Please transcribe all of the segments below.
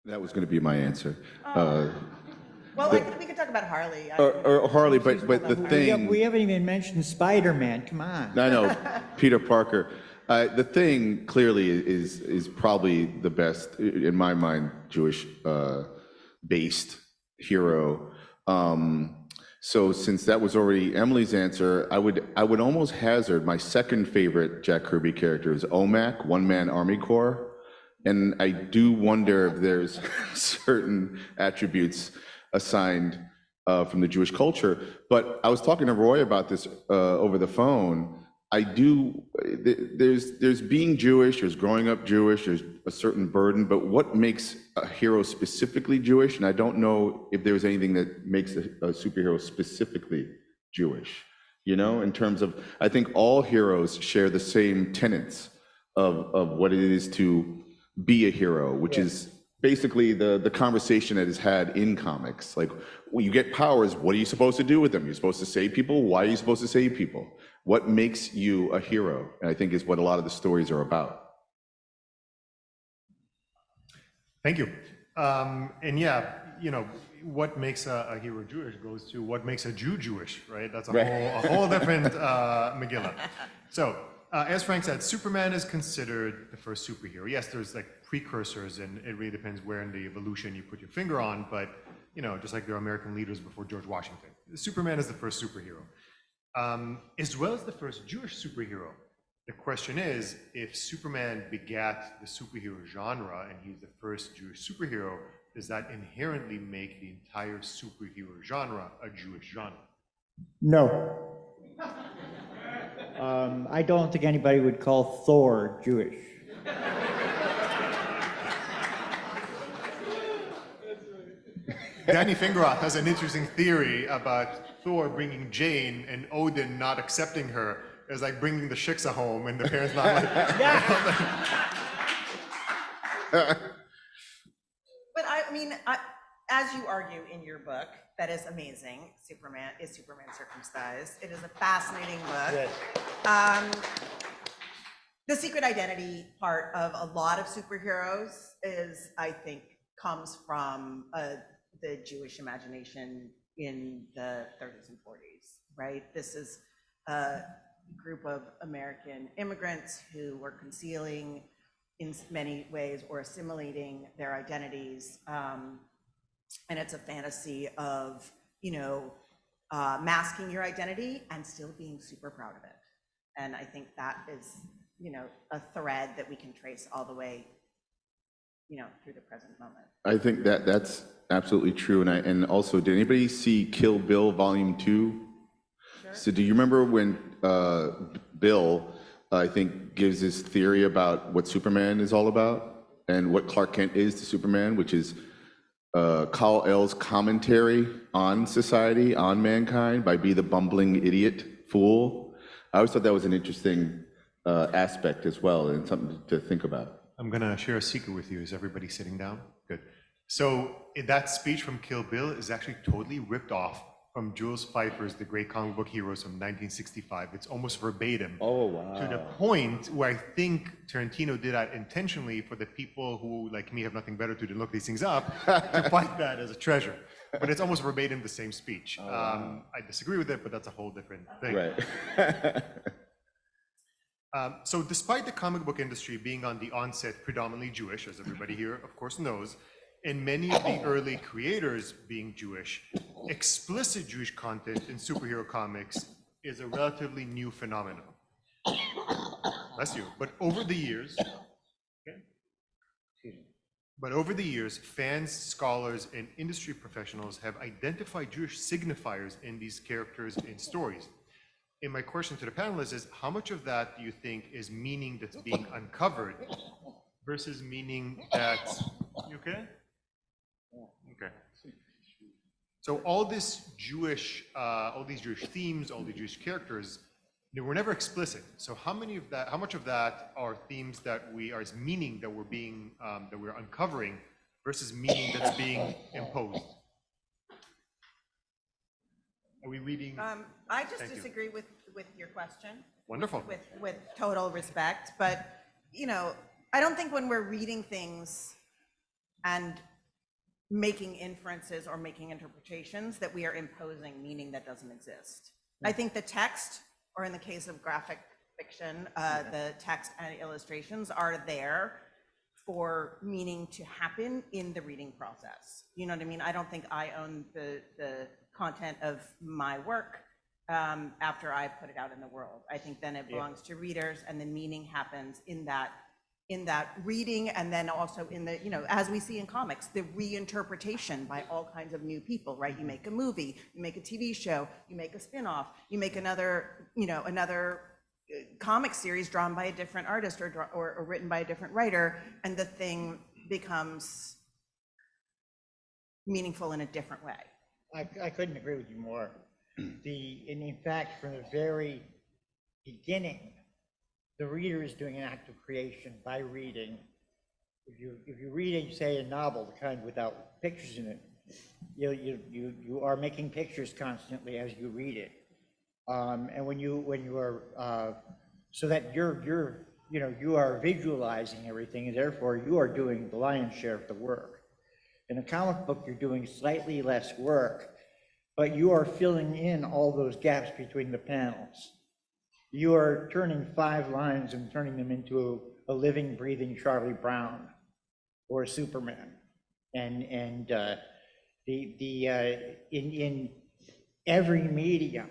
That was going to be my answer. Well, we could talk about Harley. Or Harley, but the thing... We haven't even mentioned Spider-Man, come on. I know, Peter Parker. The Thing clearly is probably the best, in my mind, Jewish-based hero. So since that was already Emily's answer, I would almost hazard my second favorite Jack Kirby character is OMAC, One Man Army Corps. And I do wonder if there's certain attributes assigned from the Jewish culture. But I was talking to Roy about this over the phone. There's being Jewish, there's growing up Jewish, there's a certain burden, but what makes a hero specifically Jewish? And I don't know if there's anything that makes a superhero specifically Jewish, you know, in terms of, I think all heroes share the same tenets of what it is to be a hero, which is basically the conversation that is had in comics. Like, when you get powers, what are you supposed to do with them? You're supposed to save people? Why are you supposed to save people? What makes you a hero? And I think is what a lot of the stories are about. Thank you. And yeah, you know, what makes a hero Jewish goes to what makes a Jew Jewish, right? That's a whole different Megillah. So, as Frank said, Superman is considered the first superhero. Yes, there's like precursors, and it really depends where in the evolution you put your finger on, but, you know, just like there are American leaders before George Washington. Superman is the first superhero. As well as the first Jewish superhero. The question is, if Superman begat the superhero genre and he's the first Jewish superhero, does that inherently make the entire superhero genre a Jewish genre? No. I don't think anybody would call Thor Jewish. Danny Fingeroth has an interesting theory about Thor bringing Jane and Odin not accepting her as like bringing the shiksa home and the parents not like... But I mean, as you argue in your book, that is amazing. Superman circumcised? It is a fascinating book. Yes. The secret identity part of a lot of superheroes is, I think, comes from the Jewish imagination in the 30s and 40s, right? This is a group of American immigrants who were concealing in many ways or assimilating their identities. And it's a fantasy of, you know, masking your identity and still being super proud of it. And I think that is, you know, a thread that we can trace all the way, you know, through the present moment. I think that's absolutely true. And also, did anybody see Kill Bill Volume 2? Sure. So do you remember when Bill, I think, gives his theory about what Superman is all about and what Clark Kent is to Superman, which is Kal-El's commentary on society, on mankind, by Be the Bumbling Idiot Fool. I always thought that was an interesting aspect as well, and something to think about. I'm gonna share a secret with you. Is everybody sitting down? Good. So that speech from Kill Bill is actually totally ripped off from Jules Pfeiffer's The Great Comic Book Heroes from 1965. It's almost verbatim. Oh, wow. To the point where I think Tarantino did that intentionally for the people who, like me, have nothing better to do than look these things up, to find that as a treasure. But it's almost verbatim the same speech. Oh, wow. I disagree with it, but that's a whole different thing. Right. So despite the comic book industry being on the onset predominantly Jewish, as everybody here of course knows, and many of the early creators being Jewish, explicit Jewish content in superhero comics is a relatively new phenomenon. Bless you. But over the years, fans, scholars, and industry professionals have identified Jewish signifiers in these characters and stories. And my question to the panelists is, how much of that do you think is meaning that's being uncovered versus meaning that's, you okay? Okay. So all this Jewish, all these Jewish themes, all the Jewish characters, they were never explicit. So how much of that are themes that is meaning that we're being, that we're uncovering versus meaning that's being imposed? Are we reading? I just disagree with your question. Wonderful. With total respect, but you know, I don't think when we're reading things and making inferences or making interpretations, that we are imposing meaning that doesn't exist. I think the text, or in the case of graphic fiction, the text and illustrations are there for meaning to happen in the reading process. You know what I mean? I don't think I own the content of my work after I put it out in the world. I think then it belongs to readers, and the meaning happens in that reading, and then also in the, as we see in comics, the reinterpretation by all kinds of new people, right? You make a movie, you make a TV show, you make a spin-off, you make another comic series drawn by a different artist or written by a different writer, and the thing becomes meaningful in a different way. I couldn't agree with you more. And in fact, from the very beginning, the reader is doing an act of creation by reading. If you read, say, a novel, the kind without pictures in it, you are making pictures constantly as you read it. And when you are so that you are visualizing everything, and therefore you are doing the lion's share of the work. In a comic book, you're doing slightly less work, but you are filling in all those gaps between the panels. You are turning 5 lines and turning them into a living, breathing Charlie Brown or Superman. And in every medium,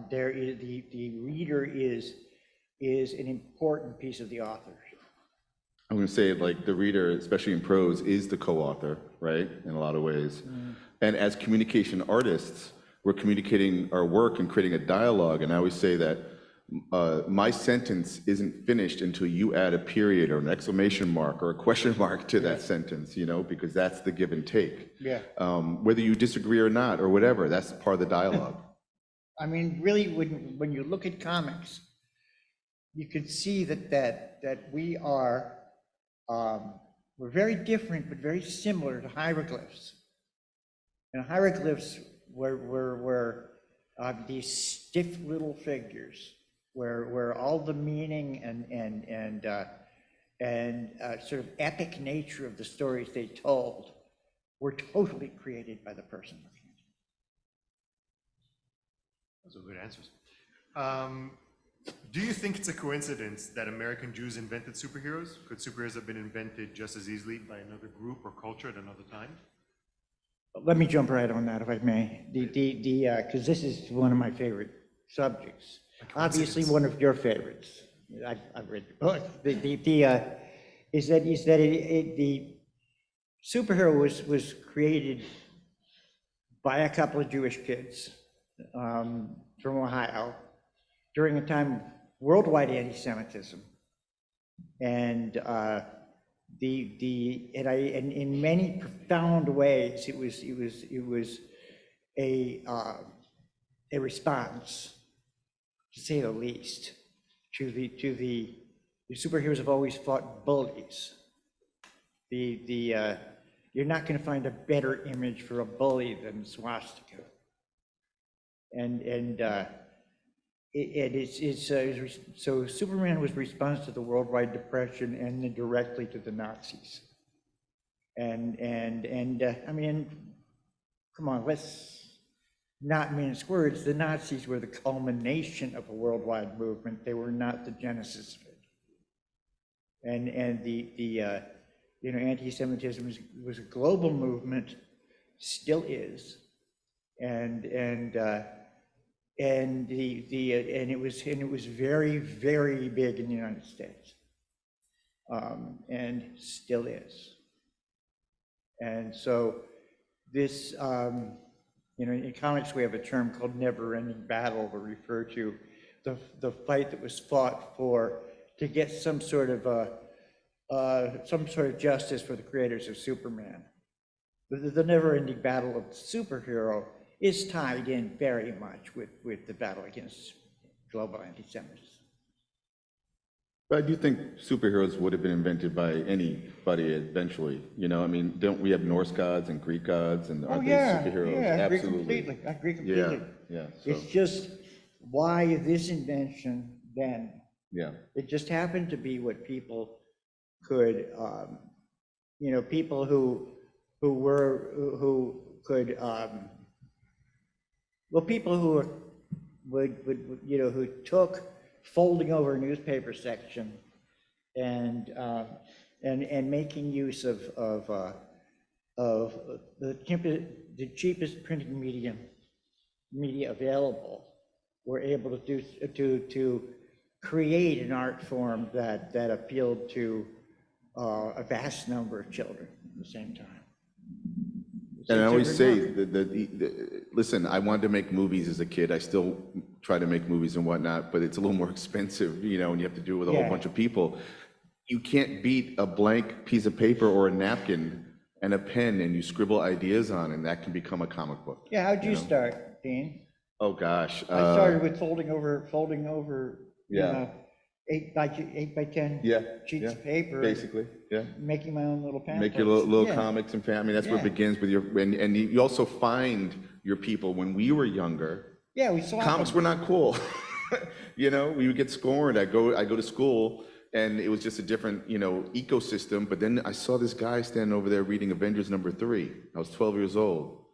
there is the reader is an important piece of the author. I'm going to say, like, the reader, especially in prose, is the co-author, right, in a lot of ways. And as communication artists, we're communicating our work and creating a dialogue. And I always say that my sentence isn't finished until you add a period or an exclamation mark or a question mark to that sentence, because that's the give and take. Yeah. Whether you disagree or not, or whatever, that's part of the dialogue. I mean, really, when you look at comics, you can see that we are, we're very different, but very similar to hieroglyphs. And hieroglyphs were these stiff little figures where all the meaning and sort of epic nature of the stories they told were totally created by the person looking at them. Those are good answers. Do you think it's a coincidence that American Jews invented superheroes? Could superheroes have been invented just as easily by another group or culture at another time? Let me jump right on that, if I may, because this is one of my favorite subjects. Obviously, one of your favorites. I've read the book. Is that the superhero was created by a couple of Jewish kids from Ohio during a time of worldwide anti-Semitism, and in many profound ways, it was a response, to say the least, to the superheroes have always fought bullies. You're not going to find a better image for a bully than swastika, so Superman was response to the worldwide depression and then directly to the Nazis. And I mean, come on, let's not mince words. The Nazis were the culmination of a worldwide movement. They were not the genesis of it. And anti-Semitism was a global movement, still is, and it was very, very big in the United States, and still is. And so this, in comics we have a term called never-ending battle to refer to the fight that was fought to get some sort of justice for the creators of Superman. The never-ending battle of the superhero is tied in very much with the battle against global anti-Semitism. But I do think superheroes would have been invented by anybody eventually. I mean, don't we have Norse gods and Greek gods, and aren't they superheroes? Yeah, Absolutely. I agree completely. Yeah. It's just why this invention then? Yeah. It just happened to be what people could, people who who could, well, people who would, who took folding over a newspaper section and making use of the cheapest printing media available, were able to create an art form that appealed to a vast number of children at the same time. And I It's always say remarkable. listen, I wanted to make movies as a kid. I still try to make movies and whatnot, but it's a little more expensive, and you have to do it with a whole Yeah. bunch of people. You can't beat a blank piece of paper or a napkin and a pen, and you scribble ideas on, and that can become a comic book. Yeah, how'd you start, Dean? Oh, gosh. I started with folding over, Yeah. 8 by 10 Yeah, sheets yeah, of paper. basically, yeah. Making my own little pamphlets. Make your little Yeah. comics and I mean, that's where it Yeah. begins with your, and you also find your people. When we were younger, Yeah, we saw comics were not cool. We would get scorned. I go to school, and it was just a different, ecosystem. But then I saw this guy standing over there reading Avengers #3. I was 12 years old,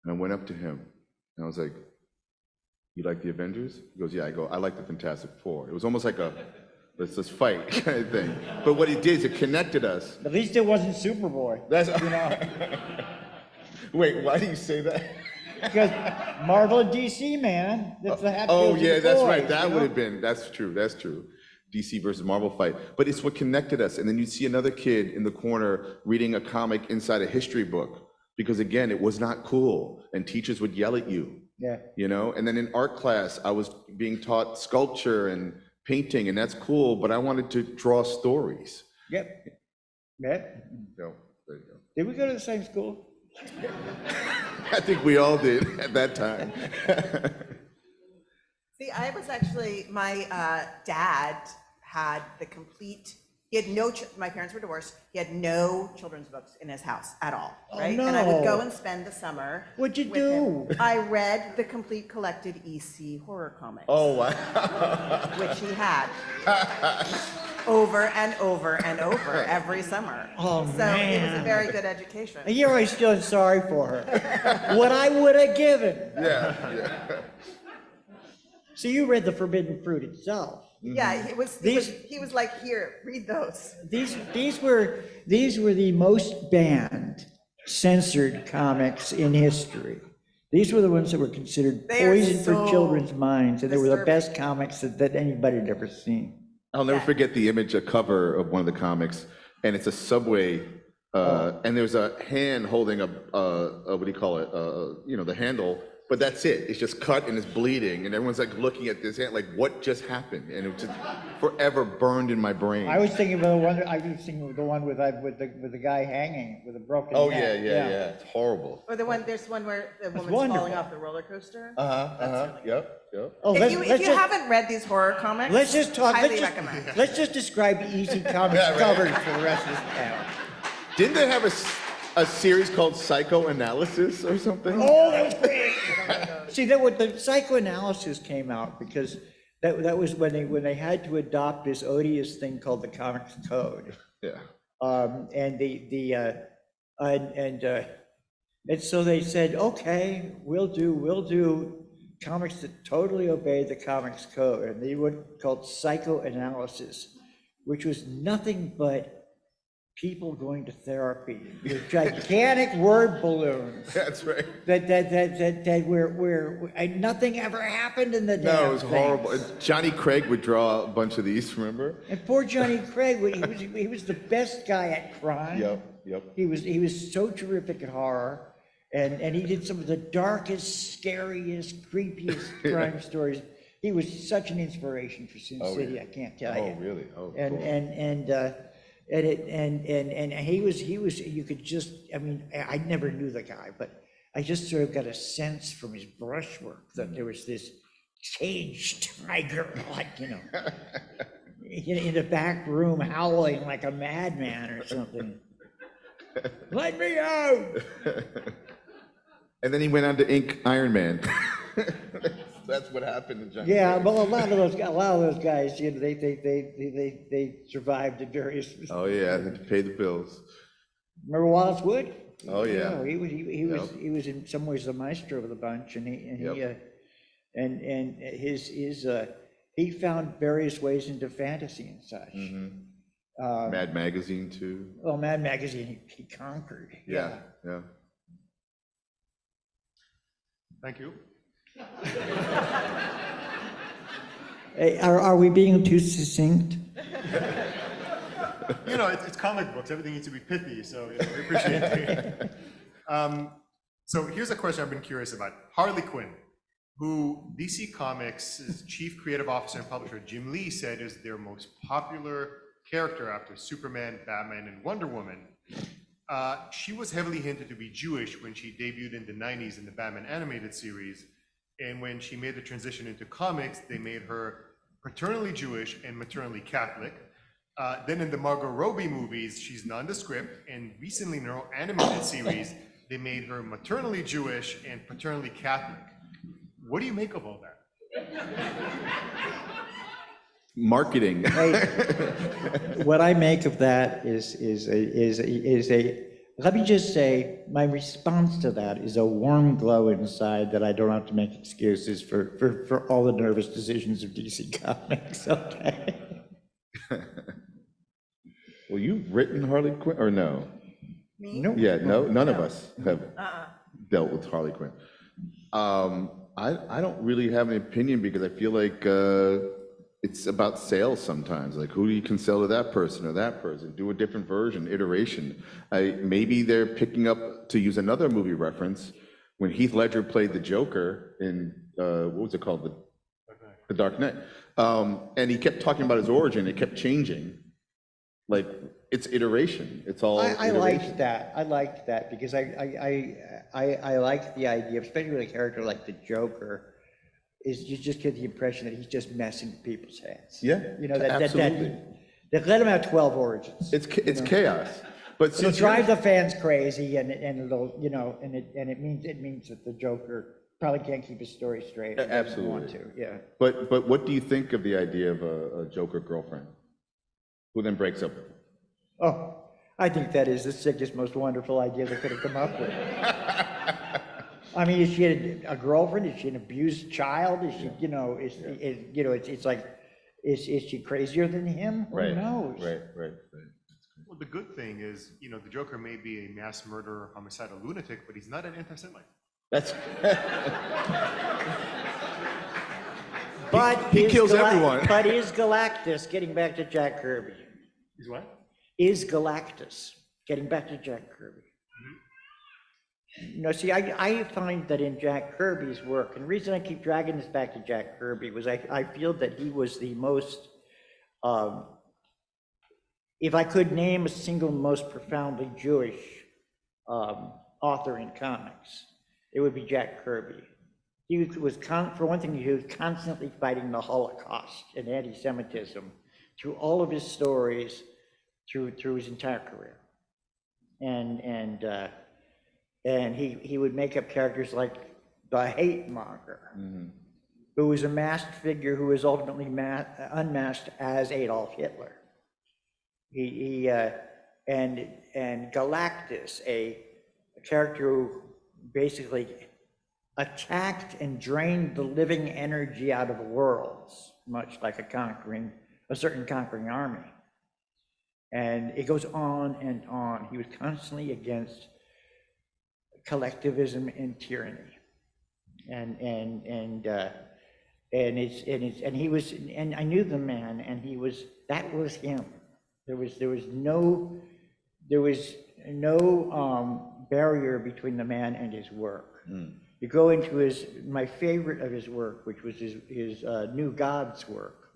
and I went up to him, and I was like, "You like the Avengers?" He goes, "Yeah." I go, "I like the Fantastic Four." It was almost like a let's fight kind of thing. But what it did is it connected us. At least it wasn't Superboy. That's Wait, why do you say that? Because Marvel and DC, man. That's the Haspiel Oh of yeah, the that's boys, right. That you know? would have been. That's true. DC versus Marvel fight. But it's what connected us. And then you'd see another kid in the corner reading a comic inside a history book, because again, it was not cool, and teachers would yell at you. Yeah. And then in art class, I was being taught sculpture and painting, and that's cool, but I wanted to draw stories. Yep. Yep. So, there you go. Did we go to the same school? I think we all did at that time. See, I was actually, my dad had the complete, he had no, my parents were divorced, he had no children's books in his house at all, right? And I would go no. and spend the summer. What'd you with him. do? I read the complete collected EC horror comics. Oh, wow. Which he had. Over and over and over every summer. Oh, So it was man. a very good education. And you're always feeling sorry for her. What I would have given. Yeah. So you read The Forbidden Fruit itself. Yeah, he was like, here, read those. These were the most banned, censored comics in history. These were the ones that were considered They are poison for so children's minds, and they were the disturbing. best comics that anybody had ever seen. I'll never Yeah. forget the image, a cover of one of the comics, and it's a subway, and there's a hand holding what do you call it? The handle, but that's it. It's just cut and it's bleeding, and everyone's like looking at this hand, like, what just happened? And it was just forever burned in my brain. I was thinking of the one. I was thinking of the one with the guy hanging with a broken Oh, neck. yeah. It's horrible. Or there's one where the woman's wonderful. falling off the roller coaster. Yep. Oh, If you haven't read these horror comics, let's just talk. highly recommend. Let's just describe Easy Comics covers for the rest of this panel. Didn't they have a series called Psychoanalysis or something? Oh, that was great. See, the psychoanalysis came out because that was when they had to adopt this odious thing called the Comics Code. Yeah. And so they said, okay, we'll do comics that totally obey the Comics Code, and they were called psychoanalysis, which was nothing but people going to therapy with gigantic word balloons. That's right. That where nothing ever happened in the damn No, it was things. horrible. Johnny Craig would draw a bunch of these, remember? And poor Johnny Craig, he was the best guy at crime. Yep. He was so terrific at horror, and he did some of the darkest, scariest, creepiest crime stories. He was such an inspiration for Sin City, yeah. I can't tell you. Oh, really? Oh, And cool. and he was you could just, I mean, I never knew the guy, but I just sort of got a sense from his brushwork that there was this caged tiger, like, in the back room howling like a madman or something. Let me out! And then he went on to ink Iron Man. That's what happened to Johnny Yeah, Craig. well, a lot of those guys, they survived at various. Oh, yeah, they had to pay the bills. Remember Wallace Wood? Oh, yeah. He was in some ways the maestro of the bunch, and he found various ways into fantasy and such. Mad Magazine too. Well, Mad Magazine, he conquered. Yeah. Thank you. Hey, are we being too succinct? You know, it's comic books. Everything needs to be pithy, so we appreciate it. So here's a question I've been curious about. Harley Quinn, who DC Comics' chief creative officer and publisher Jim Lee said is their most popular character after Superman, Batman, and Wonder Woman. She was heavily hinted to be Jewish when she debuted in the 90s in the Batman animated series. And when she made the transition into comics, they made her paternally Jewish and maternally Catholic. Then in the Margot Robbie movies, she's nondescript, and recently in her animated series, they made her maternally Jewish and paternally Catholic. What do you make of all that? Marketing. What I make of that is let me just say, my response to that is a warm glow inside that I don't have to make excuses for all the nervous decisions of DC Comics, okay? Well, you've written Harley Quinn, or no? Me? No. Yeah, no, none of us have Uh-uh. dealt with Harley Quinn. I don't really have an opinion because I feel like it's about sales sometimes. Like, who you can sell to that person or that person? Do a different version, iteration. Maybe they're picking up, to use another movie reference, when Heath Ledger played the Joker in, what was it called? The Dark Knight. And he kept talking about his origin. It kept changing. Like, it's iteration. It's all I iteration. liked that. I liked that because I like the idea, especially with a character like the Joker, is you just get the impression that he's just messing with people's heads. Yeah, You know, absolutely. that let him have 12 origins. It's chaos. But It'll since drive the fans crazy, and it'll, you know, and it means that the Joker probably can't keep his story straight. And doesn't want to, yeah. But what do you think of the idea of a Joker girlfriend who then breaks up with him? Oh, I think that is the sickest, most wonderful idea they could have come up with. I mean, is she a girlfriend? Is she an abused child? Is she, you know, it's like, is she crazier than him? Who knows? Right. Well, the good thing is, you know, the Joker may be a mass murderer, homicidal lunatic, but he's not an anti-Semite. That's But he is kills everyone. But is Galactus, getting back to Jack Kirby, He's what? is Galactus, getting back to Jack Kirby? No, see, I find that in Jack Kirby's work, and the reason I keep dragging this back to Jack Kirby was I feel that he was the most, if I could name a single most profoundly Jewish author in comics, it would be Jack Kirby. He was, for one thing, he was constantly fighting the Holocaust and anti-Semitism through all of his stories, through his entire career, and he would make up characters like the hate monger, who was a masked figure who was ultimately unmasked as Adolf Hitler. And Galactus, a character who basically attacked and drained the living energy out of worlds, much like a certain conquering army. And it goes on and on. He was constantly against collectivism and tyranny, and I knew the man, and that was him. There was no barrier between the man and his work. You go into my favorite of his work, which was his New Gods work,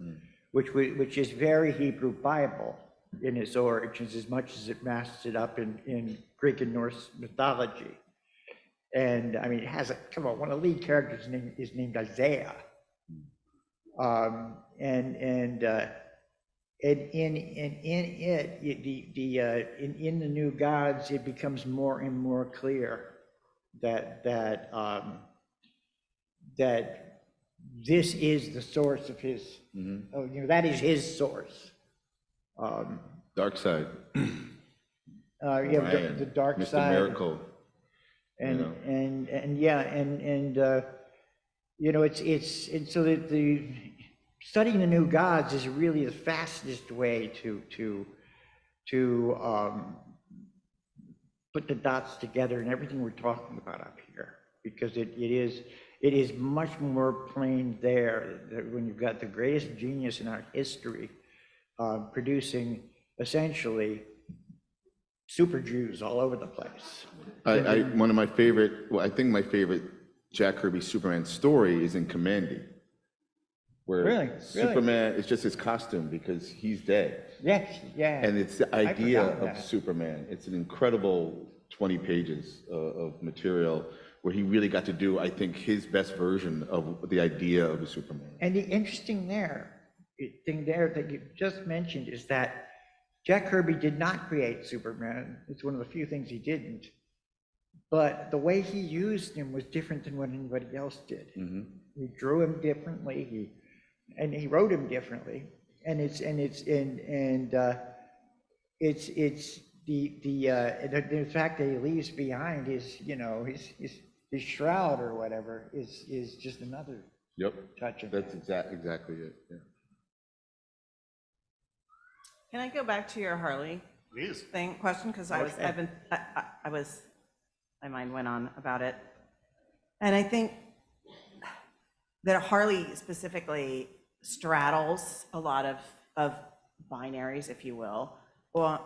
which is very Hebrew Bible in its origins, as much as it masks it up in Greek and Norse mythology. And I mean, it has one of the lead characters is named Isaiah. In the New Gods, it becomes more and more clear that this is the source of his, that is his source. Dark side. You have Ryan, the dark Mr. side. Miracle. And, you know. and yeah, and you know, and so the studying the new gods is really the fastest way to put the dots together and everything we're talking about up here, because it is much more plain there that when you've got the greatest genius in our history producing essentially super Jews all over the place. One of my favorite, well, I think my favorite Jack Kirby Superman story is in Commandy, where Really? Superman is just his costume because he's dead. Yes, yeah. And it's the idea forgot of that. Superman. It's an incredible 20 pages of material where he really got to do, I think, his best version of the idea of a Superman. And the interesting thing there that you just mentioned is that Jack Kirby did not create Superman. It's one of the few things he didn't. But the way he used him was different than what anybody else did. Mm-hmm. He drew him differently. He wrote him differently. And the fact that he leaves behind his, you know, his shroud or whatever is just another touch of That's that. exactly it. Yeah. Can I go back to your Harley Please. question? Because Okay. My mind went on about it. And I think that Harley specifically straddles a lot of binaries, if you will. Well,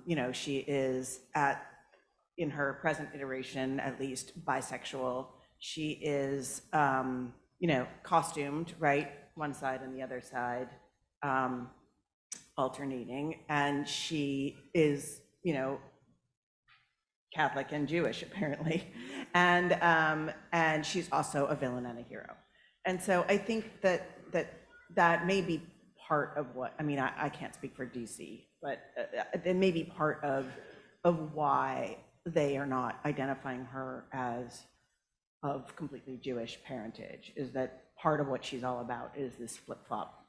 you know, she is in her present iteration, at least bisexual. She is, you know, costumed, right? One side and the other side, alternating. And she is, you know, Catholic and Jewish, apparently. And she's also a villain and a hero. And so I think that may be part of what, I mean, I can't speak for DC, but it may be part of why they are not identifying her as of completely Jewish parentage, is that part of what she's all about is this flip-flop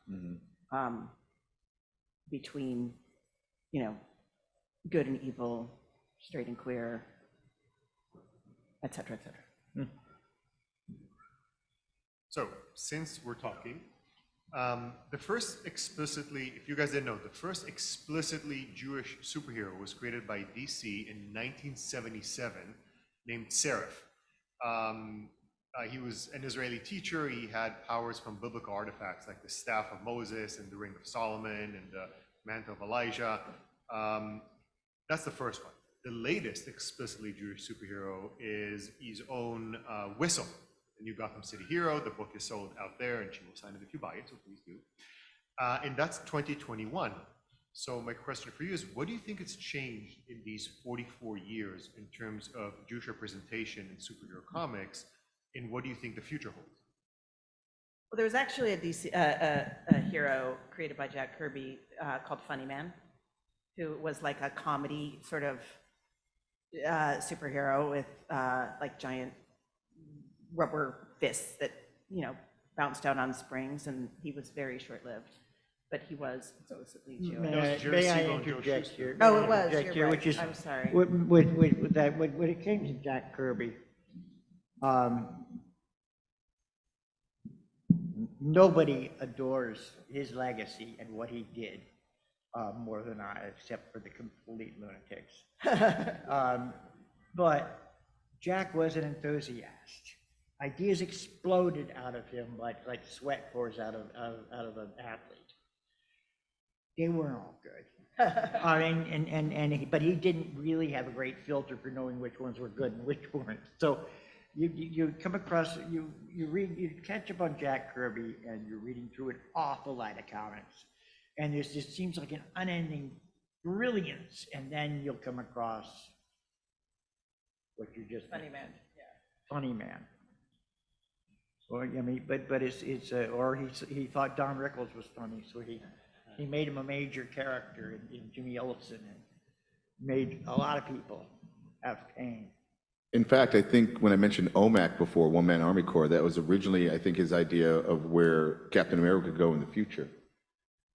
between, you know, good and evil, straight and queer, et cetera, et cetera. So, since we're talking, the first explicitly, if you guys didn't know, the first explicitly Jewish superhero was created by DC in 1977, named Seraph. He was an Israeli teacher. He had powers from biblical artifacts like the staff of Moses and the ring of Solomon and the mantle of Elijah. That's the first one. The latest explicitly Jewish superhero is his own Whistle, the new Gotham City hero. The book is sold out there, and she will sign it if you buy it, so please do. And that's 2021. So my question for you is, what do you think has changed in these 44 years in terms of Jewish representation in superhero comics, and what do you think the future holds? Well, there was actually a hero created by Jack Kirby called Funny Man, who was like a comedy sort of superhero with like giant rubber fists that, you know, bounced out on springs, and he was very short-lived, but he was explicitly Jewish. May I interject here? Oh, it was, Interject you're here, right. which is- I'm sorry. When it came to Jack Kirby, nobody adores his legacy and what he did more than I, except for the complete lunatics. But Jack was an enthusiast. Ideas exploded out of him like sweat pours out of an athlete. They weren't all good. I mean, but he didn't really have a great filter for knowing which ones were good and which weren't. So you come across, you catch up on Jack Kirby, and you're reading through an awful lot of comics, and there's just seems like an unending brilliance, and then you'll come across what you just Funny mentioned. Man, yeah. Funny Man. Or I mean, but it's or he thought Don Rickles was funny, so he made him a major character in Jimmy Olsen, and made a lot of people have pain. In fact, I think when I mentioned OMAC before, One Man Army Corps, that was originally, I think, his idea of where Captain America could go in the future.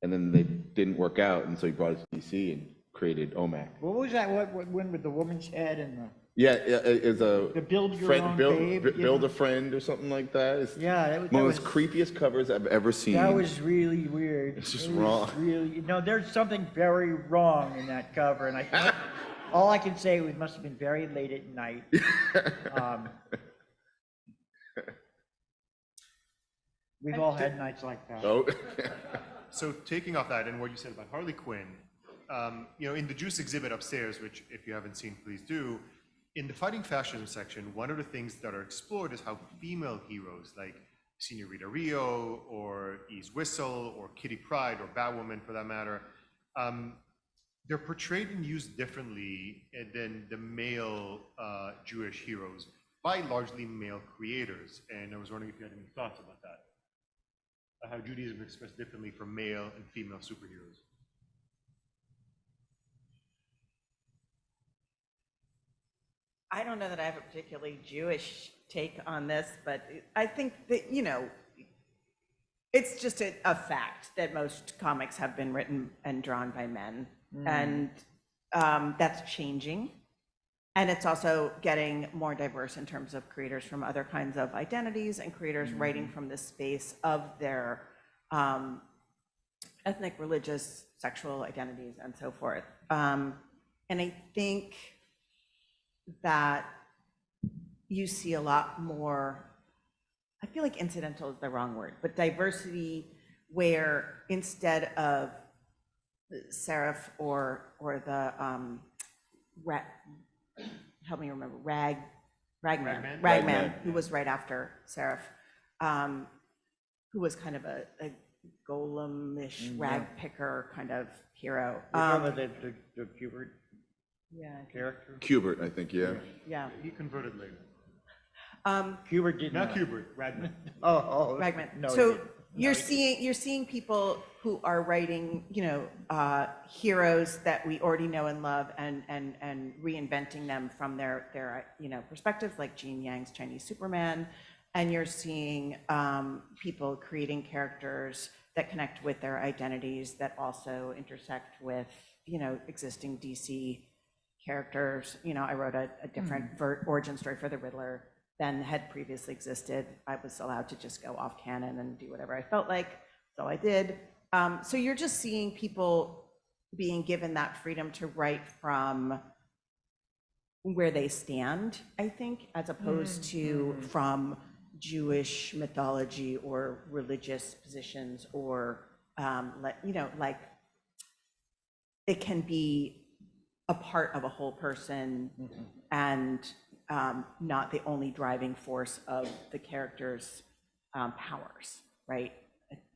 And then they didn't work out, and so he brought it to DC and created OMAC. What was that, what one with the woman's head and the? Yeah, it's a The build your friend, own build, babe, build yeah. a friend or something like that. It's Yeah, that one of was, those creepiest covers I've ever seen. that was really weird. It's just It was wrong. Really, no, there's something very wrong in that cover, and all I can say, it must have been very late at night. We've all had nights like that. Oh. So taking off that and what you said about Harley Quinn, you know, in the Juice exhibit upstairs, which if you haven't seen, please do, in the fighting fashion section, one of the things that are explored is how female heroes like Señorita Rio or Ease Whistle or Kitty Pryde or Batwoman for that matter, they're portrayed and used differently than the male Jewish heroes by largely male creators. And I was wondering if you had any thoughts about that. How Judaism is expressed differently for male and female superheroes. I don't know that I have a particularly Jewish take on this, but I think that, you know, it's just a fact that most comics have been written and drawn by men. And that's changing. And it's also getting more diverse in terms of creators from other kinds of identities and creators writing from the space of their ethnic, religious, sexual identities and so forth. And I think that you see a lot more, I feel like incidental is the wrong word, but diversity where instead of serif or the help me remember, Ragman, who was right after serif, who was kind of a golem-ish rag picker kind of hero. The Hubert character? Kubert, I think, yeah. Yeah. He converted later. Hubert did Not not. Hubert, Ragman. Oh. Ragman. No, he So didn't. you're seeing people who are writing, you know, heroes that we already know and love, and reinventing them from their you know perspectives, like Jean Yang's Chinese Superman, and you're seeing people creating characters that connect with their identities that also intersect with, you know, existing DC characters. You know, I wrote a different origin story for the Riddler than had previously existed. I was allowed to just go off canon and do whatever I felt like, so I did. So you're just seeing people being given that freedom to write from where they stand, I think, as opposed to from Jewish mythology or religious positions, or you know, like it can be a part of a whole person and not the only driving force of the character's powers, right?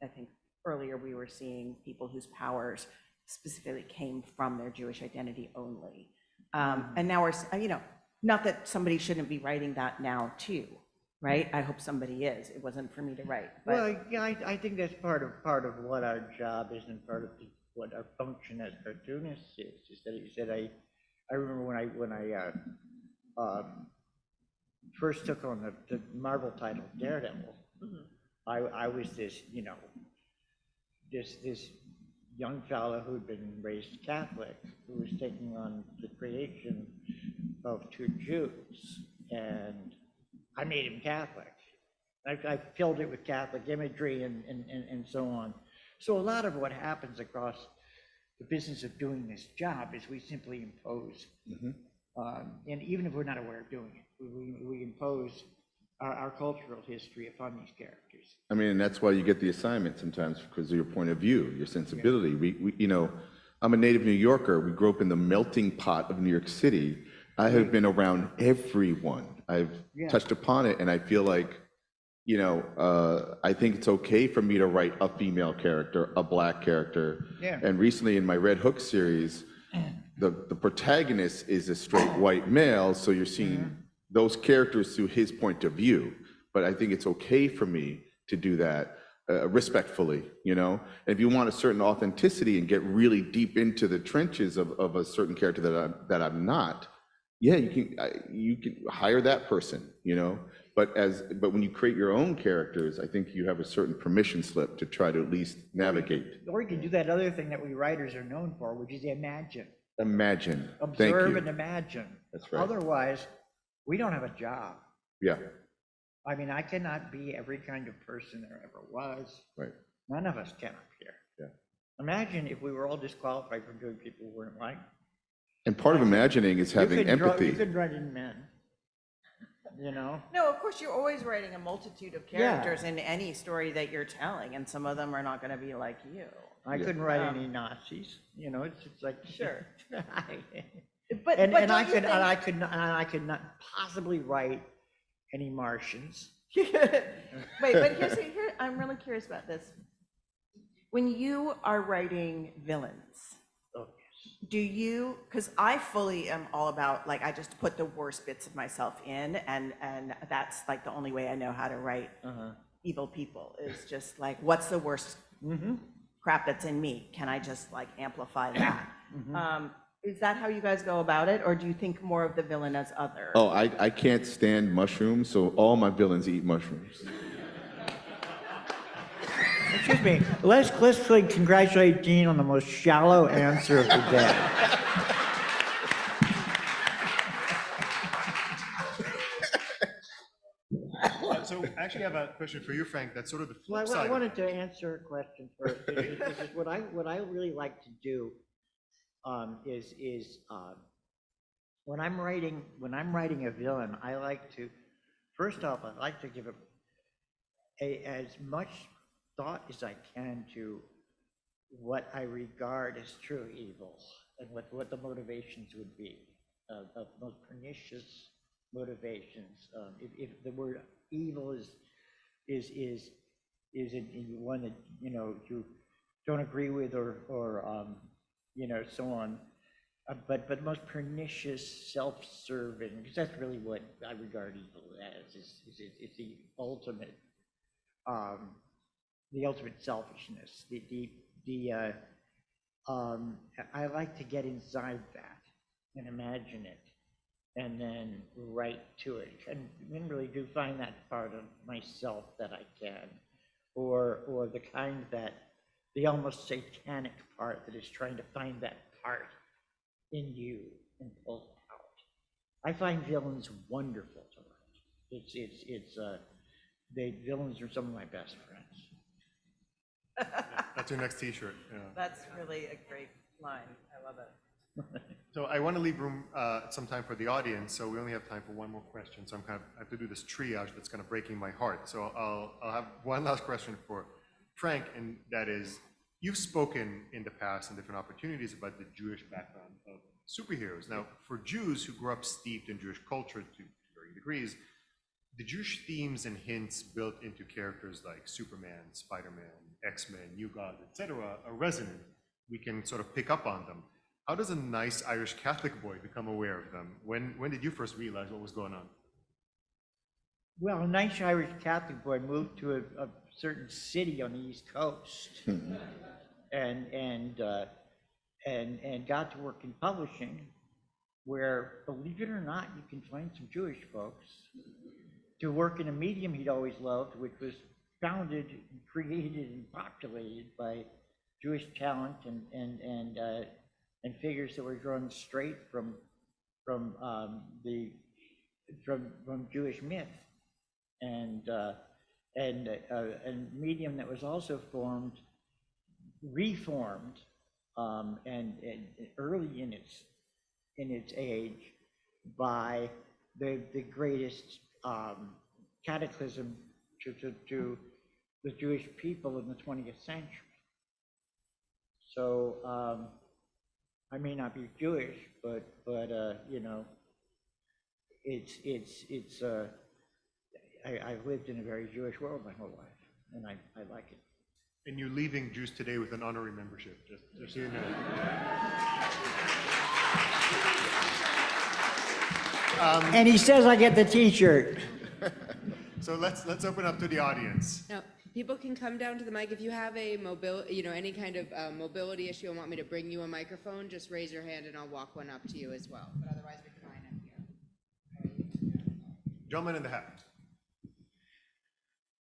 I think earlier we were seeing people whose powers specifically came from their Jewish identity only. And now we're, you know, not that somebody shouldn't be writing that now too, right? I hope somebody is. It wasn't for me to write. But Well, yeah, I think that's part of what our job is, and part of what our function as cartoonists is that I remember when I first took on the Marvel title Daredevil, I was this, you know, this young fellow who'd been raised Catholic, who was taking on the creation of two Jews, and I made him Catholic. I filled it with Catholic imagery and so on. So a lot of what happens across the business of doing this job is we simply impose, and even if we're not aware of doing it, we impose our cultural history upon these characters. I mean, and that's why you get the assignment sometimes, because of your point of view, your sensibility. We you know, I'm a native New Yorker. We grew up in the melting pot of New York City. I have been around everyone. I've touched upon it, and I feel like, you know, I think it's okay for me to write a female character, a black character. Yeah. And recently in my Red Hook series, the protagonist is a straight white male, so you're seeing those characters through his point of view. But I think it's okay for me to do that respectfully, you know? And if you want a certain authenticity and get really deep into the trenches of a certain character that I'm not, yeah, you can hire that person, you know? But when you create your own characters, I think you have a certain permission slip to try to at least navigate. Or you can do that other thing that we writers are known for, which is imagine. Imagine. Thank Observe and you. imagine. That's right. Otherwise, we don't have a job. Yeah, I mean, I cannot be every kind of person there ever was. right. None of us can up here. Yeah. Imagine if we were all disqualified from doing people who weren't like. And part of imagining is having You empathy. could write in men, you know? No, of course, you're always writing a multitude of characters in any story that you're telling, and some of them are not going to be like you. I couldn't write any Nazis, you know, it's like. Sure. But, But and don't you think- I could not possibly write any Martians. Wait, but here, I'm really curious about this. When you are writing villains, Oh, do you, because I fully am all about, like, I just put the worst bits of myself in, and that's like the only way I know how to write evil people, is just like, what's the worst crap that's in me? Can I just like amplify that? Is that how you guys go about it, or do you think more of the villain as other? Oh, I can't stand mushrooms, so all my villains eat mushrooms. Excuse me, let's congratulate Dean on the most shallow answer of the day. So actually, I have a question for you, Frank. That's sort of the flip Well, I side. wanted to answer a question first. Because what I really like to do is when I'm writing a villain, I like to, first off, I like to give as much thought as I can to what I regard as true evil and what the motivations would be, of most pernicious motivations. If the word evil is one that, you know, you don't agree with or you know, so on. But most pernicious, self-serving, because that's really what I regard evil as, is the ultimate selfishness. I like to get inside that and imagine it, and then write to it, and really do find that part of myself that I can, or the kind that, the almost satanic part that is trying to find that part in you and pull it out. I find villains wonderful to write. Villains are some of my best friends. That's your next T-shirt. Yeah. That's really a great line. I love it. So I want to leave room, some time for the audience. So we only have time for one more question. So I have to do this triage that's kind of breaking my heart. So I'll have one last question for Frank, and that is, you've spoken in the past in different opportunities about the Jewish background of superheroes. Now, for Jews who grew up steeped in Jewish culture to varying degrees, the Jewish themes and hints built into characters like Superman, Spider-Man, X-Men, New Gods, etc. are resonant. We can sort of pick up on them. How does a nice Irish Catholic boy become aware of them? When did you first realize what was going on? Well, a nice Irish Catholic boy moved to a certain city on the East Coast, and got to work in publishing, where, believe it or not, you can find some Jewish folks to work in a medium he'd always loved, which was founded, created, and populated by Jewish talent and figures that were drawn straight from Jewish myth, and medium that was also reformed, and early in its age by the greatest cataclysm to the Jewish people in the 20th century. So I may not be Jewish, but you know, I've lived in a very Jewish world my whole life, and I like it. And you're leaving Jews Today with an honorary membership, just so you know. And he says I get the T-shirt. So let's open up to the audience. Now, people can come down to the mic. If you have a any kind of mobility issue and want me to bring you a microphone, just raise your hand and I'll walk one up to you as well. But otherwise, we can line up here. Gentleman in the hat.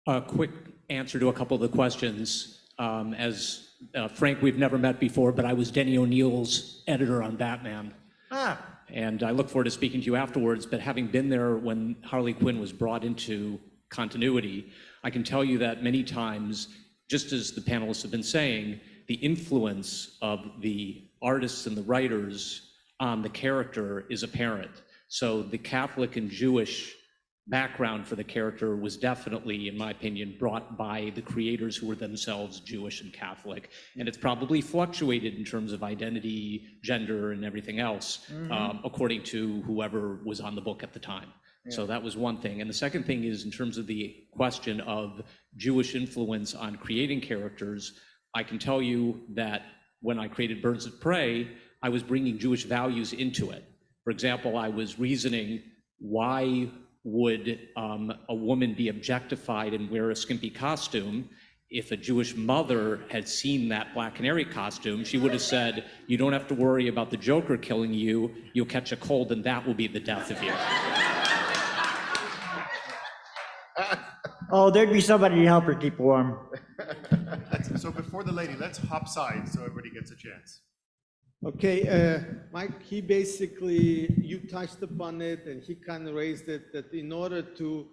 A quick answer to a couple of the questions. As Frank, we've never met before, but I was Denny O'Neill's editor on Batman. Ah, And I look forward to speaking to you afterwards, but having been there when Harley Quinn was brought into continuity, I can tell you that many times, just as the panelists have been saying, the influence of the artists and the writers on the character is apparent. So the Catholic and Jewish background for the character was definitely, in my opinion, brought by the creators who were themselves Jewish and Catholic. And it's probably fluctuated in terms of identity, gender, and everything else, according to whoever was on the book at the time. So that was one thing. And the second thing is, in terms of the question of Jewish influence on creating characters, I can tell you that when I created Birds of Prey, I was bringing Jewish values into it. For example, I was reasoning, why would a woman be objectified and wear a skimpy costume? If a Jewish mother had seen that Black Canary costume, she would have said, you don't have to worry about the Joker killing you, you'll catch a cold and that will be the death of you. oh, there'd be somebody to help her keep warm. So before the lady, let's hop side so everybody gets a chance. Okay, Mike, he basically, you touched upon it and he kind of raised it, that in order to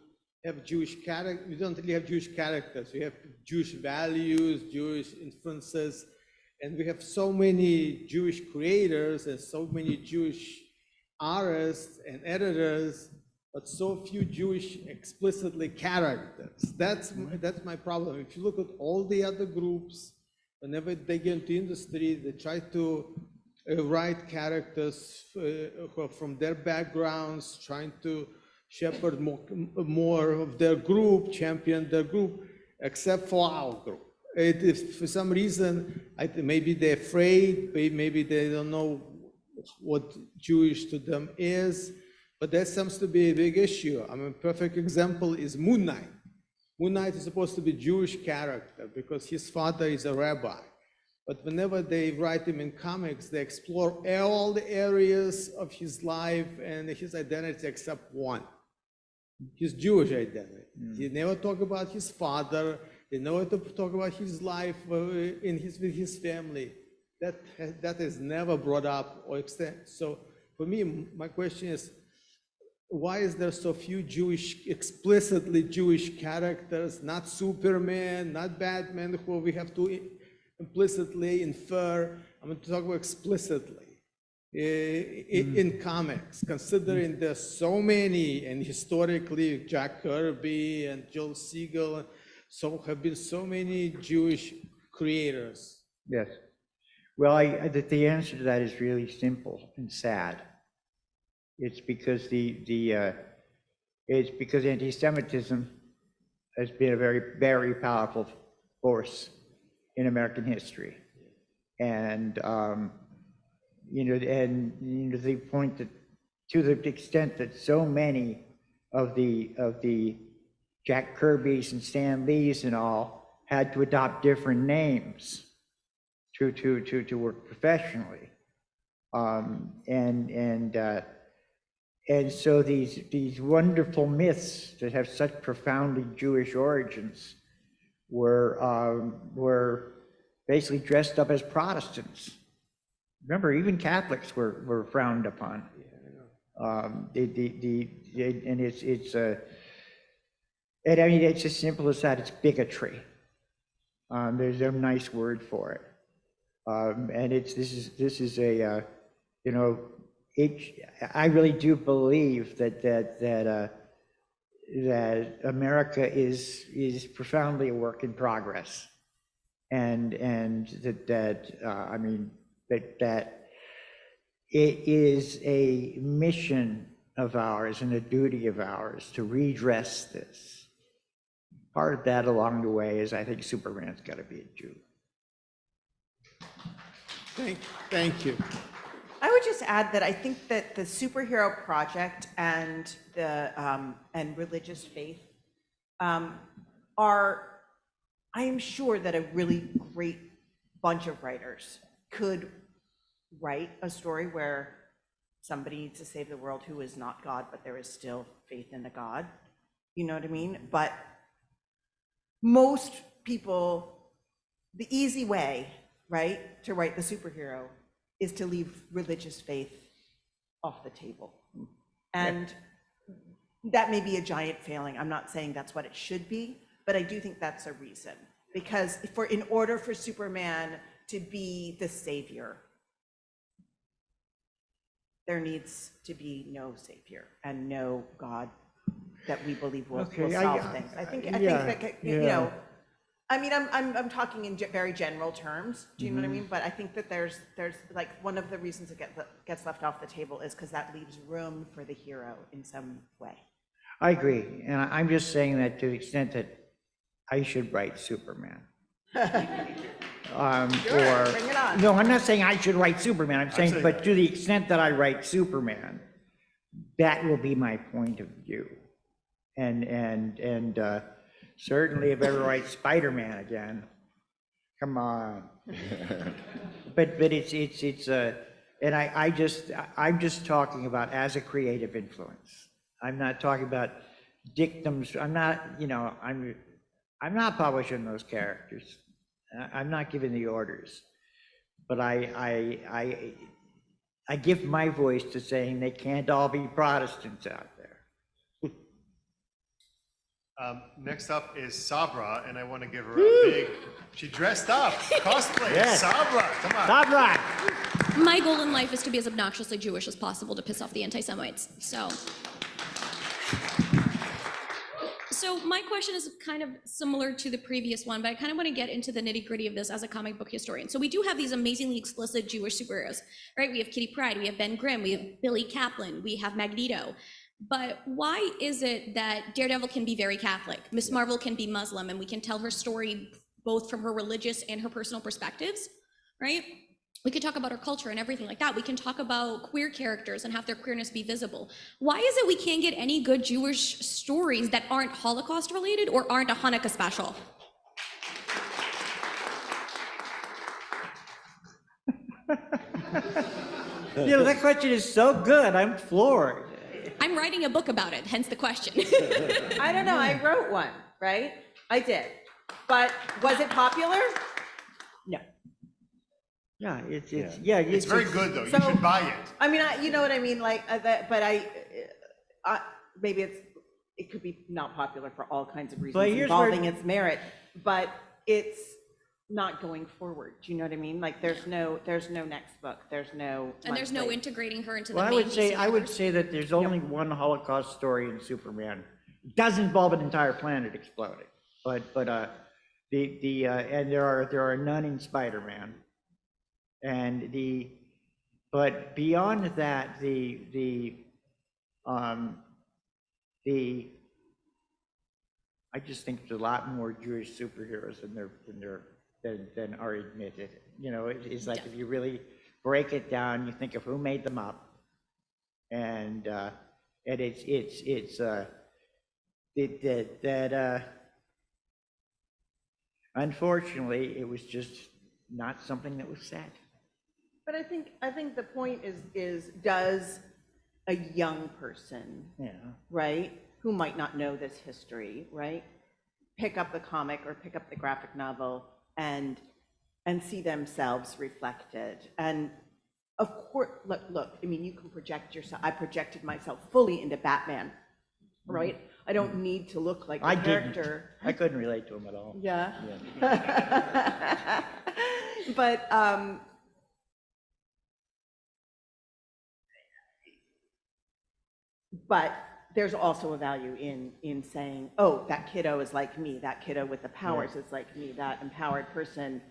have Jewish character, you don't really have Jewish characters, you have Jewish values, Jewish influences, and we have so many Jewish creators and so many Jewish artists and editors, but so few Jewish explicitly characters. That's my problem. If you look at all the other groups, whenever they get into industry, they try to write characters who are from their backgrounds, trying to shepherd more of their group, champion their group, except for our group. It is, for some reason, maybe they're afraid, maybe they don't know what Jewish to them is, but that seems to be a big issue. I mean, a perfect example is Moon Knight. Moon Knight is supposed to be a Jewish character because his father is a rabbi. But whenever they write him in comics, they explore all the areas of his life and his identity except one, his Jewish identity. They never talk about his father. They never talk about his life with his family. That is never brought up or extended. So for me, my question is, why is there so few explicitly Jewish characters, not Superman, not Batman, who we have to implicitly infer, I'm going to talk about explicitly, in comics, considering there's so many, and historically Jack Kirby and Joel Siegel, so have been so many Jewish creators. Yes. Well, the answer to that is really simple and sad. It's because anti-Semitism has been a very, very powerful force in American history, and the point that, to the extent that so many of the Jack Kirby's and Stan Lee's and all had to adopt different names to work professionally, and so these wonderful myths that have such profoundly Jewish origins were basically dressed up as Protestants. Remember, even Catholics were frowned upon. And I mean, it's as simple as that. It's bigotry. There's no nice word for it. And I really do believe that America is profoundly a work in progress, and that it is a mission of ours and a duty of ours to redress this. Part of that along the way is, I think, Superman's got to be a Jew. Thank you. I would just add that I think that the superhero project and religious faith I am sure that a really great bunch of writers could write a story where somebody needs to save the world who is not God, but there is still faith in the God. You know what I mean? But most people, the easy way right, to write the superhero is to leave religious faith off the table. And that may be a giant failing. I'm not saying that's what it should be, but I do think that's a reason. Because in order for Superman to be the savior, there needs to be no savior and no God that we believe will solve things. I think that, you know, I mean, I'm talking in very general terms. Do you know what I mean? But I think that there's like one of the reasons it gets left off the table is because that leaves room for the hero in some way. I agree, and I'm just saying that to the extent that I should write Superman. Sure, bring it on. No, I'm not saying I should write Superman, I'm saying, but to the extent that I write Superman, that will be my point of view. And certainly if I ever write Spider-Man again, come on. But it's and I'm just talking about as a creative influence. I'm not talking about dictums. I'm not, you know, I'm not publishing those characters. I'm not giving the orders, but I give my voice to saying they can't all be Protestants out there. Next up is Sabra, and I want to give her a big, she dressed up, cosplay, Yes. Sabra, come on. Sabra! My goal in life is to be as obnoxiously Jewish as possible to piss off the anti-Semites. So my question is kind of similar to the previous one, but I kind of want to get into the nitty-gritty of this as a comic book historian. So we do have these amazingly explicit Jewish superheroes, right? We have Kitty Pryde, we have Ben Grimm, we have Billy Kaplan, we have Magneto. But why is it that Daredevil can be very Catholic, Miss Marvel can be Muslim, and we can tell her story both from her religious and her personal perspectives, right? We could talk about her culture and everything like that. We can talk about queer characters and have their queerness be visible. Why is it we can't get any good Jewish stories that aren't Holocaust related or aren't a Hanukkah special? You know, that question is so good, I'm floored. I'm writing a book about it, hence the question. I don't know, I wrote one, right? I did. But was it popular? No. Yeah, it's It's very good, though, you So- should buy it. I mean, you know what I mean, like, but maybe it could be not popular for all kinds of reasons here's where- involving its merit, but it's not going forward. Do you know what I mean? Like, there's no next book, there's no. And there's no monthly. integrating her into the Well, main I would DC say that there's only one Holocaust story in Superman. It does involve an entire planet exploding, but and there are none in Spider-Man. And but beyond that, I just think there's a lot more Jewish superheroes than are admitted. You know, it's like if you really break it down, you think of who made them up, and unfortunately, it was just not something that was said. But I think the point is does a young person, Yeah. right, who might not know this history, right, pick up the comic or pick up the graphic novel and see themselves reflected? And of course, look, I mean, you can project yourself. I projected myself fully into Batman, right? I don't need to look like I the didn't. character. I couldn't relate to him at all. Yeah. But there's also a value in saying, oh, that kiddo is like me, that kiddo with the powers is like me, that empowered person,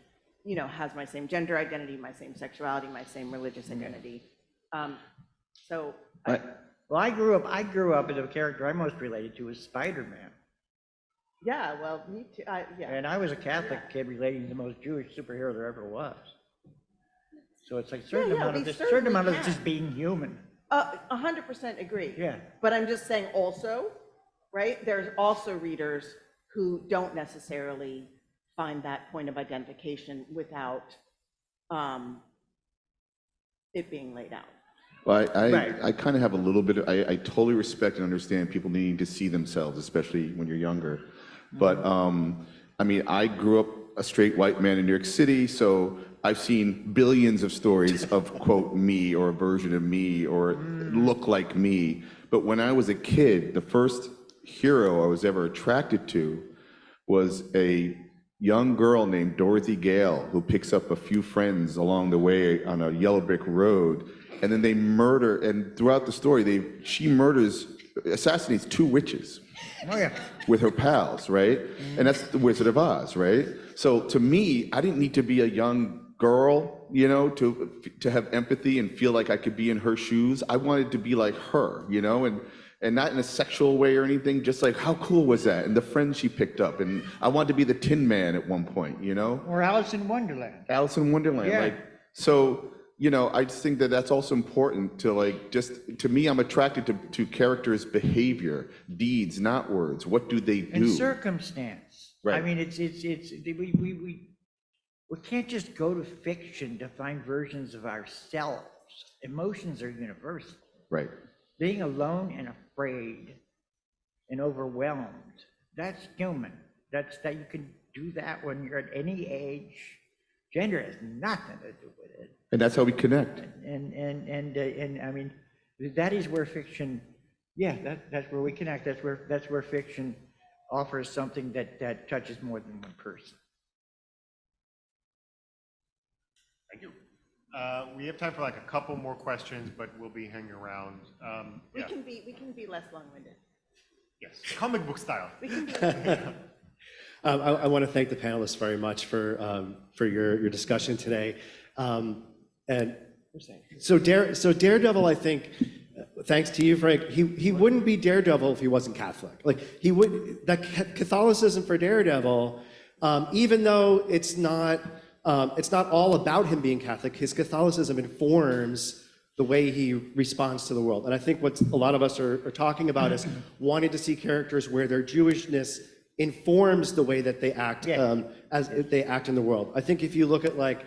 you know, has my same gender identity, my same sexuality, my same religious identity. Well, I grew up, and the character I most related to was Spider-Man. yeah, well, me too, yeah. And I was a Catholic kid relating to the most Jewish superhero there ever was. So it's like a certain amount of this, certain amount of can. just being human. 100% agree. Yeah. But I'm just saying also, right, there's also readers who don't necessarily find that point of identification without it being laid out. Well, Right. I kind of have a little bit of, I totally respect and understand people needing to see themselves, especially when you're younger. But, I mean, I grew up a straight white man in New York City, so I've seen billions of stories of, quote, me or a version of me or look like me. But when I was a kid, the first hero I was ever attracted to was a young girl named Dorothy Gale, who picks up a few friends along the way on a yellow brick road. And then they murder, and throughout the story, she assassinates 2 witches. Oh, yeah. With her pals, right? And that's the Wizard of Oz, right? So to me, I didn't need to be a young girl, you know, to have empathy and feel like I could be in her shoes. I wanted to be like her, you know, and not in a sexual way or anything, just like, how cool was that? And the friends she picked up, and I wanted to be the Tin Man at one point, you know? Or Alice in Wonderland. Alice in Wonderland, Yeah. like, so, you know, I just think that that's also important to, like, just, to me, I'm attracted to characters' behavior, deeds, not words. What do they do? And circumstance. I Right. mean, we can't just go to fiction to find versions of ourselves. Emotions are universal. Right. Being alone and afraid and overwhelmed, that's human. That you can do that when you're at any age. Gender has nothing to do with it. And that's how we connect. And I mean, that is where fiction, that's where we connect. That's where fiction offers something that touches more than one person. Thank you. We have time for like a couple more questions, but we'll be hanging around. We Yeah. can be less long-winded. Yes, comic book style. We can be. I want to thank the panelists very much for your discussion today. And so Daredevil, I think, thanks to you, Frank, he wouldn't be Daredevil if he wasn't Catholic. Like that Catholicism for Daredevil, even though it's not all about him being Catholic, his Catholicism informs the way he responds to the world. And I think what a lot of us are talking about is wanting to see characters where their Jewishness informs the way that they act, as they act in the world. I think if you look at, like,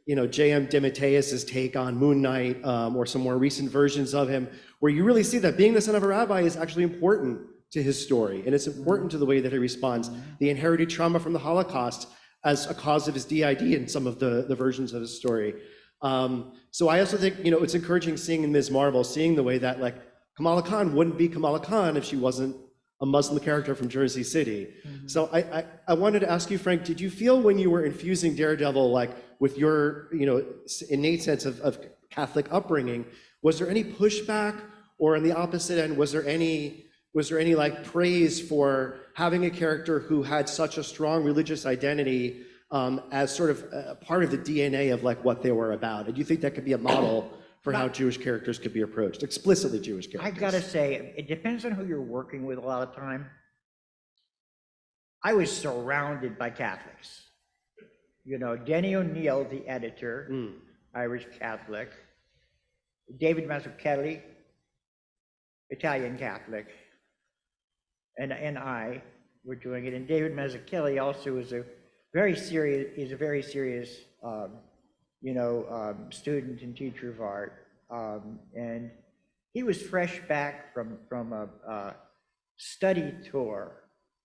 you know, J.M. DeMatteis's take on Moon Knight, or some more recent versions of him, where you really see that being the son of a rabbi is actually important to his story, and it's important to the way that he responds. The inherited trauma from the Holocaust as a cause of his DID in some of the versions of his story. So I also think, you know, it's encouraging seeing in Ms. Marvel, seeing the way that, like, Kamala Khan wouldn't be Kamala Khan if she wasn't a Muslim character from Jersey City. So I wanted to ask you, Frank, did you feel when you were infusing Daredevil, like, with your, you know, innate sense of Catholic upbringing, was there any pushback, or on the opposite end, was there any like praise for having a character who had such a strong religious identity as sort of part of the DNA of, like, what they were about? And do you think that could be a model for how Jewish characters could be approached, explicitly Jewish characters? I've got to say, it depends on who you're working with a lot of time. I was surrounded by Catholics. You know, Denny O'Neill, the editor, Irish Catholic. David Mazzucchelli, Italian Catholic. And I were doing it. And David Mazzucchelli also is a very serious, student and teacher of art. And he was fresh back from a study tour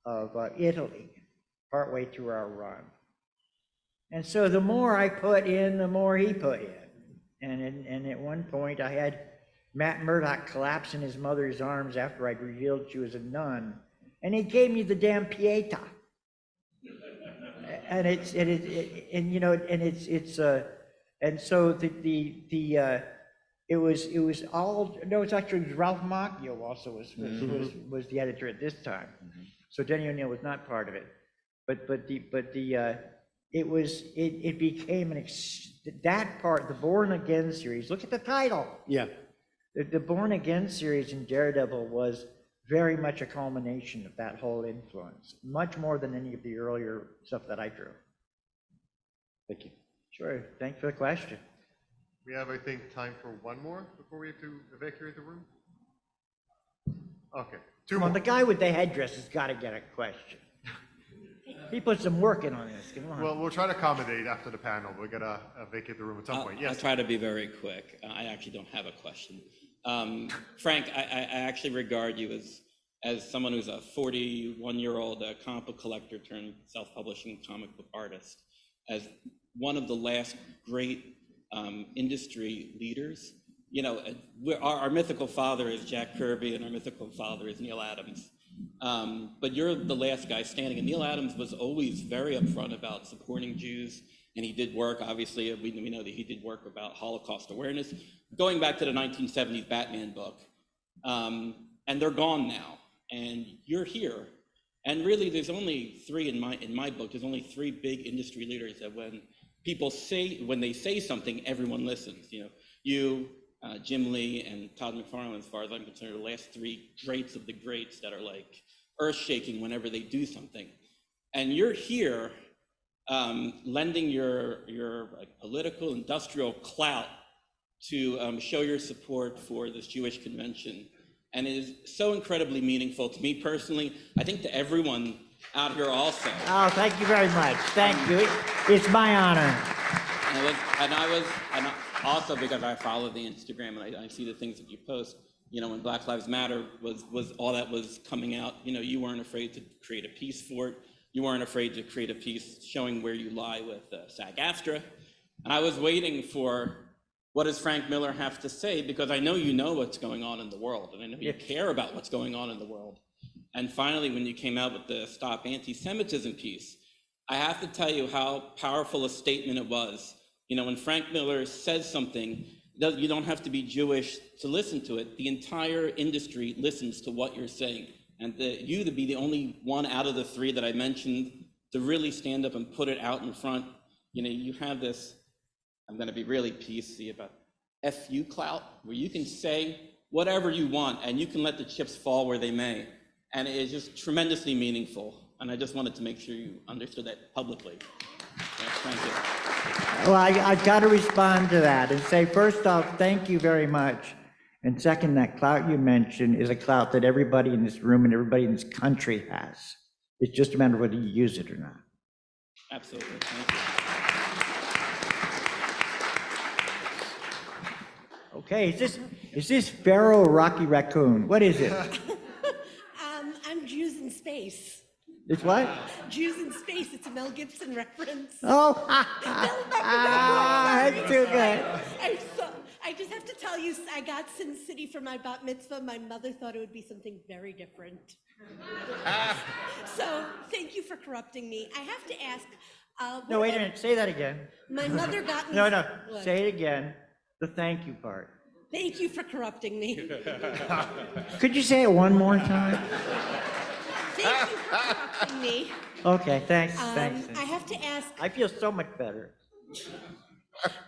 of Italy, partway through our run. And so the more I put in, the more he put in. And at one point I had Matt Murdock collapse in his mother's arms after I'd revealed she was a nun, and he gave me the damn Pietà. And it's actually Ralph Macchio also was the editor at this time. So Denny O'Neill was not part of it, it became that part, the Born Again series. Look at the title. Yeah. The Born Again series in Daredevil was very much a culmination of that whole influence, much more than any of the earlier stuff that I drew. Thank you. Sure, thanks for the question. We have, I think, time for one more before we have to evacuate the room. Okay, two Come on, more. the guy with the headdress has got to get a question. He put some work in on this, come on. Well, we'll try to accommodate after the panel. We're gonna vacate the room at some point. I'll Yes. try to be very quick. I actually don't have a question. Frank, I actually regard you as someone who's a 41-year-old comic book collector turned self-publishing comic book artist, as one of the last great industry leaders. You know, our mythical father is Jack Kirby, and our mythical father is Neil Adams. But you're the last guy standing, and Neil Adams was always very upfront about supporting Jews, and he did work, obviously, we know that he did work about Holocaust awareness, going back to the 1970s Batman book. And they're gone now, and you're here. And really, there's only three in my book, there's only three big industry leaders that when they say something, everyone listens. You know, you, Jim Lee, and Todd McFarlane, as far as I'm concerned, are the last three greats of the greats that are like earth-shaking whenever they do something. And you're here lending your like, political, industrial clout to show your support for this Jewish convention. And it is so incredibly meaningful to me personally, I think to everyone out here also. Oh, thank you very much. Thank you. It's my honor. And also because I follow the Instagram and I see the things that you post, you know, when Black Lives Matter was all that was coming out, you know, you weren't afraid to create a piece for it. You weren't afraid to create a piece showing where you lie with SAG-AFTRA. And I was waiting for what does Frank Miller have to say, because I know you know what's going on in the world, and I know you care about what's going on in the world. And finally, when you came out with the Stop Anti-Semitism piece, I have to tell you how powerful a statement it was. You know, when Frank Miller says something, you don't have to be Jewish to listen to it. The entire industry listens to what you're saying. And you to be the only one out of the three that I mentioned to really stand up and put it out in front, you know, you have this, I'm gonna be really PC about FU clout, where you can say whatever you want and you can let the chips fall where they may. And it is just tremendously meaningful. And I just wanted to make sure you understood that publicly. Yeah, thank you. Well, I've got to respond to that and say, first off, thank you very much. And second, that clout you mentioned is a clout that everybody in this room and everybody in this country has. It's just a matter of whether you use it or not. Absolutely, thank you. Okay, is this Pharaoh or Rocky Raccoon? What is it? I'm Jews in Space. It's what? Jews in Space. It's a Mel Gibson reference. Oh, that's too good. I just have to tell you, I got Sin City for my bat mitzvah. My mother thought it would be something very different. So thank you for corrupting me. I have to ask. No, wait a minute. Say that again. My mother got me. No. What? Say it again. The thank you part. Thank you for corrupting me. Could you say it one more time? Thank you for corrupting me. Okay, thanks. Thanks. I have to ask. I feel so much better.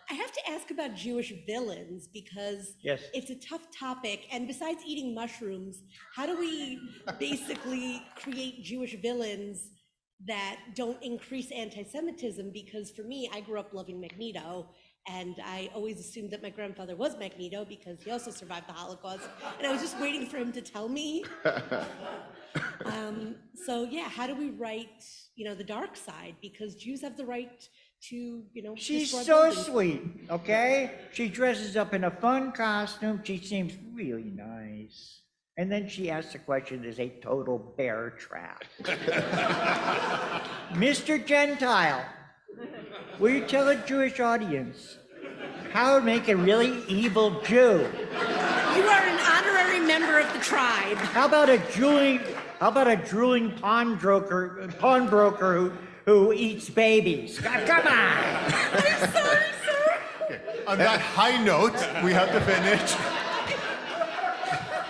I have to ask about Jewish villains because Yes. it's a tough topic. And besides eating mushrooms, how do we basically create Jewish villains that don't increase anti-Semitism? Because for me, I grew up loving Magneto, and I always assumed that my grandfather was Magneto because he also survived the Holocaust. And I was just waiting for him to tell me. So yeah, how do we write, the dark side? Because Jews have the right to, She's destroy so buildings. sweet, okay? She dresses up in a fun costume. She seems really nice. And then she asks a question that is a total bear trap. Mr. Gentile, will you tell a Jewish audience how to make a really evil Jew? You are an honorary member of the tribe. How about a drooling pawnbroker who eats babies? Come on! I'm sorry, sir. Okay. On that high note, we have to finish.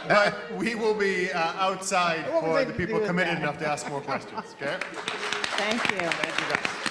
But we will be outside for the people committed enough to ask more questions, okay? Thank you. Thank you, guys.